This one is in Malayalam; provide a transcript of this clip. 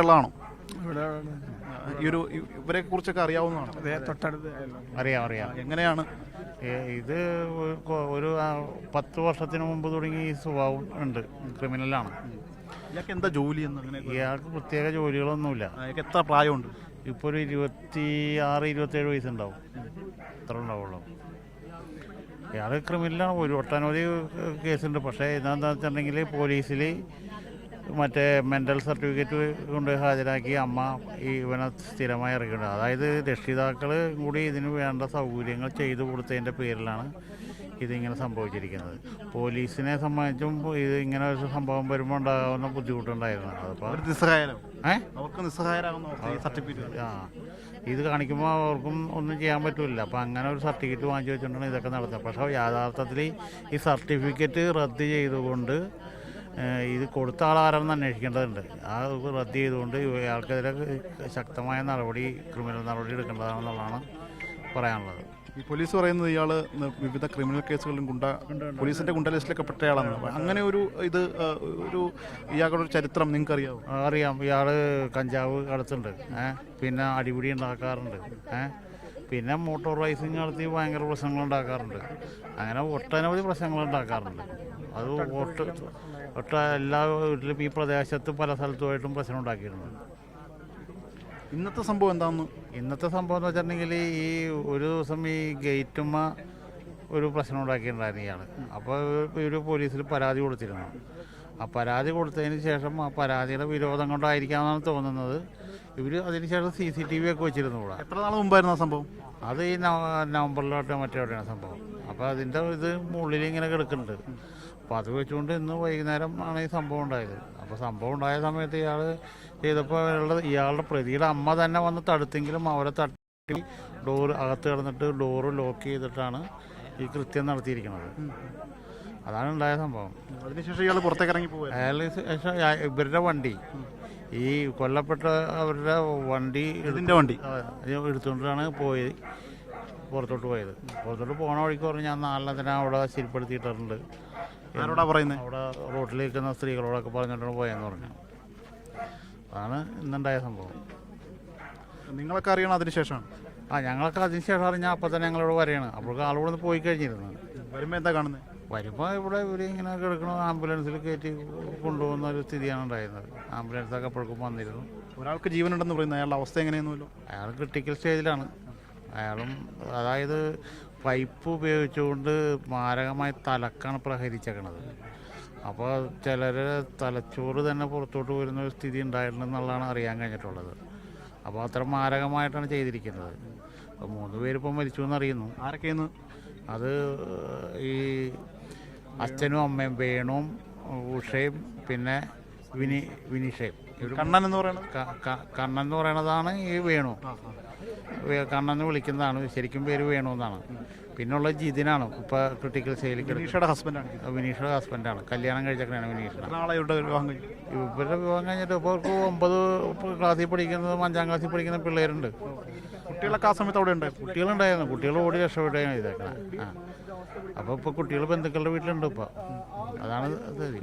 ാണോ ഇവരെ കുറിച്ചൊക്കെ അറിയാവുന്നതാണ്? അറിയാം. എങ്ങനെയാണ് ഇത് ഒരു 10 വർഷത്തിന് മുമ്പ് തുടങ്ങി ഈ സ്വഭാവം ഉണ്ട്. ക്രിമിനലാണ്. ഇയാൾക്ക് എന്താ ജോലി എന്ന്? അങ്ങനെ ഇയാൾക്ക് പ്രത്യേക ജോലികളൊന്നുമില്ല. അയാൾക്ക് എത്ര പ്രായമുണ്ട്? ഇപ്പോൾ ഒരു 26-27 വയസ്സുണ്ടാവും. അത്ര ഉണ്ടാവുള്ളൂ. ഇയാൾ ക്രിമിനലാണ്. ഒട്ടനവധി കേസുണ്ട്. പക്ഷേ എന്താണെന്ന് വെച്ചിട്ടുണ്ടെങ്കിൽ പോലീസിൽ മറ്റേ മെൻ്റൽ സർട്ടിഫിക്കറ്റ് കൊണ്ട് ഹാജരാക്കി അമ്മ ഇവനെ സ്ഥിരമായി ഇറക്കിയിട്ടുണ്ട്. അതായത് രക്ഷിതാക്കൾ കൂടി ഇതിന് വേണ്ട സൗകര്യങ്ങൾ ചെയ്തു കൊടുത്തതിൻ്റെ പേരിലാണ് ഇതിങ്ങനെ സംഭവിച്ചിരിക്കുന്നത്. പോലീസിനെ സംബന്ധിച്ചും ഇത് ഇങ്ങനെ ഒരു സംഭവം വരുമ്പോൾ ഉണ്ടാകാവുന്ന ബുദ്ധിമുട്ടുണ്ടായിരുന്നു. അതിപ്പോൾ ഇത് കാണിക്കുമ്പോൾ അവർക്കും ഒന്നും ചെയ്യാൻ പറ്റില്ല. അപ്പോൾ അങ്ങനെ ഒരു സർട്ടിഫിക്കറ്റ് വാങ്ങിച്ചു വെച്ചിട്ടുണ്ടെങ്കിൽ ഇതൊക്കെ നടത്തുന്നത്. പക്ഷേ യഥാർത്ഥത്തിൽ ഈ സർട്ടിഫിക്കറ്റ് റദ്ദ് ചെയ്തുകൊണ്ട് ഇത് കൊടുത്ത ആളാരാണെന്ന് അന്വേഷിക്കേണ്ടതുണ്ട്. ആ റദ്ദ് ചെയ്തുകൊണ്ട് ഇയാൾക്കെതിരെ ശക്തമായ ക്രിമിനൽ നടപടി എടുക്കേണ്ടതാണെന്നുള്ളതാണ് പറയാനുള്ളത്. ഈ പോലീസ് പറയുന്നത് ഇയാൾ വിവിധ ക്രിമിനൽ കേസുകളിലും പോലീസിൻ്റെ ഗുണ്ട ലിസ്റ്റിലൊക്കെ പെട്ടയാളാണ്. അങ്ങനെ ഇയാളുടെ ഒരു ചരിത്രം നിങ്ങൾക്ക് അറിയാമോ? അറിയാം. ഇയാൾ കഞ്ചാവ് കടത്തുണ്ട്, പിന്നെ അടിപിടി ഉണ്ടാക്കാറുണ്ട്, പിന്നെ മോട്ടോർ റൈസിങ് നടത്തി ഭയങ്കര പ്രശ്നങ്ങൾ ഉണ്ടാക്കാറുണ്ട്. അങ്ങനെ ഒട്ടനവധി പ്രശ്നങ്ങൾ ഉണ്ടാക്കാറുണ്ട്. അത് എല്ലാ വീട്ടിലും ഈ പ്രദേശത്ത് പല സ്ഥലത്തുമായിട്ടും പ്രശ്നം ഉണ്ടാക്കിയിട്ടുണ്ട്. ഇന്നത്തെ സംഭവം എന്താണെന്ന്? ഇന്നത്തെ സംഭവം എന്ന് വെച്ചിട്ടുണ്ടെങ്കിൽ ഈ ഒരു ദിവസം ഈ ഗേറ്റുമ്മ ഒരു പ്രശ്നം ഉണ്ടാക്കിയിട്ടുണ്ടായിരുന്നു ഇയാൾ. അപ്പോൾ ഒരു പോലീസിൽ പരാതി കൊടുത്തിരുന്നു. ആ പരാതി കൊടുത്തതിന് ശേഷം ആ പരാതിയുടെ വിരോധം കൊണ്ടായിരിക്കാമെന്നാണ് തോന്നുന്നത്. ഇവർ അതിനുശേഷം CCTV ഒക്കെ വെച്ചിരുന്നു ഇവിടെ. എത്ര നാൾ മുമ്പായിരുന്നു ആ സംഭവം? അത് ഈ നവംബറിലോട്ടോ മറ്റെവിടെയാണ് സംഭവം. അപ്പോൾ അതിൻ്റെ ഇത് മുള്ളിൽ ഇങ്ങനെ കിടക്കുന്നുണ്ട്. അപ്പോൾ അത് വെച്ചുകൊണ്ട് ഇന്ന് വൈകുന്നേരം ആണ് ഈ സംഭവം ഉണ്ടായത്. അപ്പോൾ സംഭവം ഉണ്ടായ സമയത്ത് ഇയാൾ ചെയ്തപ്പോൾ ഇയാളുടെ പ്രതിയുടെ അമ്മ തന്നെ വന്ന് തടുത്തെങ്കിലും അവരെ തട്ടി അകത്ത് കിടന്നിട്ട് ഡോറ് ലോക്ക് ചെയ്തിട്ടാണ് ഈ കൃത്യം നടത്തിയിരിക്കുന്നത്. അതാണ് ഉണ്ടായ സംഭവം. അതിനുശേഷം ഇയാൾ പുറത്തേക്ക് ഇറങ്ങി പോകും. ഇവരുടെ വണ്ടി, ഈ കൊല്ലപ്പെട്ട അവരുടെ വണ്ടി എടുത്തുകൊണ്ടാണ് പുറത്തോട്ട് പോയത്. പുറത്തോട്ട് പോണ വഴിക്ക് പറഞ്ഞ് ഞാൻ 4 അവിടെ ശരിപ്പെടുത്തിയിട്ടുണ്ട്. ആരോടാ പറയുന്നത്? അവിടെ റോട്ടിൽ നിൽക്കുന്ന സ്ത്രീകളോടൊക്കെ പറഞ്ഞിട്ടാണ് പോയെന്ന് പറഞ്ഞു. അതാണ് ഇന്നുണ്ടായ സംഭവം. നിങ്ങളൊക്കെ അറിയണം അതിനുശേഷമാണ്? ഞങ്ങളൊക്കെ അതിനുശേഷം അറിഞ്ഞാൽ അപ്പം തന്നെ ഞങ്ങളിവിടെ വരികയാണ്. അപ്പോഴേക്കും ആളുകൂടെ ഒന്ന് പോയി കഴിഞ്ഞിരുന്നു. വരുമ്പോൾ എന്താ കാണുന്നത്? വരുമ്പോൾ ഇവിടെ ഇവർ ഇങ്ങനെ കിടക്കണ ആംബുലൻസിൽ കയറ്റി കൊണ്ടുപോകുന്ന ഒരു സ്ഥിതിയാണ് ഉണ്ടായിരുന്നത്. ആംബുലൻസൊക്കെ അപ്പോഴേക്കും വന്നിരുന്നു. ഒരാൾക്ക് ജീവനുണ്ടെന്ന് പറയുന്നത് അയാളുടെ അവസ്ഥ എങ്ങനെയൊന്നുമല്ലോ? അയാൾ ക്രിട്ടിക്കൽ സ്റ്റേജിലാണ്. അതായത് പൈപ്പ് ഉപയോഗിച്ചുകൊണ്ട് മാരകമായി തലക്കാണ് പ്രഹരിച്ചേക്കണത്. അപ്പോൾ ചിലർ തലച്ചോറ് തന്നെ പുറത്തോട്ട് വരുന്ന ഒരു സ്ഥിതി ഉണ്ടായിട്ടുണ്ടെന്നുള്ളതാണ് അറിയാൻ കഴിഞ്ഞിട്ടുള്ളത്. അപ്പോൾ അത്ര മാരകമായിട്ടാണ് ചെയ്തിരിക്കുന്നത്. അപ്പോൾ 3 പേരിപ്പോൾ മരിച്ചു എന്നറിയുന്നു. ആരൊക്കെയെന്ന്? അത് ഈ അച്ഛനും അമ്മയും, വേണുവും ഉഷയും പിന്നെ വിനീഷയും. കണ്ണൻ എന്ന് പറയുന്നത്? കണ്ണൻ എന്ന് പറയുന്നതാണ് ഈ വേണു. കണ്ണെന്ന് വിളിക്കുന്നതാണ്. ശരിക്കും പേര് വേണു എന്നാണ്. പിന്നുള്ള ജിതിനാണ് ഇപ്പോൾ ക്രിട്ടിക്കൽ സ്റ്റേജിൽ. വിനീഷയുടെ ഹസ്ബൻഡാണ്. കല്യാണം കഴിച്ചേക്കണാണ് വിനീഷയുടെ. ഇവരുടെ വിവാഹം കഴിഞ്ഞിട്ട് ഇപ്പോൾ 9 ക്ലാസ്സിൽ പഠിക്കുന്നതും 5ാം ക്ലാസ്സിൽ പഠിക്കുന്ന പിള്ളേരുണ്ട്. കുട്ടികളൊക്കെ ആ സമയത്ത് അവിടെ ഉണ്ട്? കുട്ടികളുണ്ടായിരുന്നു. കുട്ടികൾ ഓടി രക്ഷപ്പെടുകയാണ് ചെയ്തേക്കണേ. അപ്പോൾ ഇപ്പോൾ കുട്ടികൾ ബന്ധുക്കളുടെ വീട്ടിലുണ്ട് ഇപ്പോൾ. അതാണ് ശരി.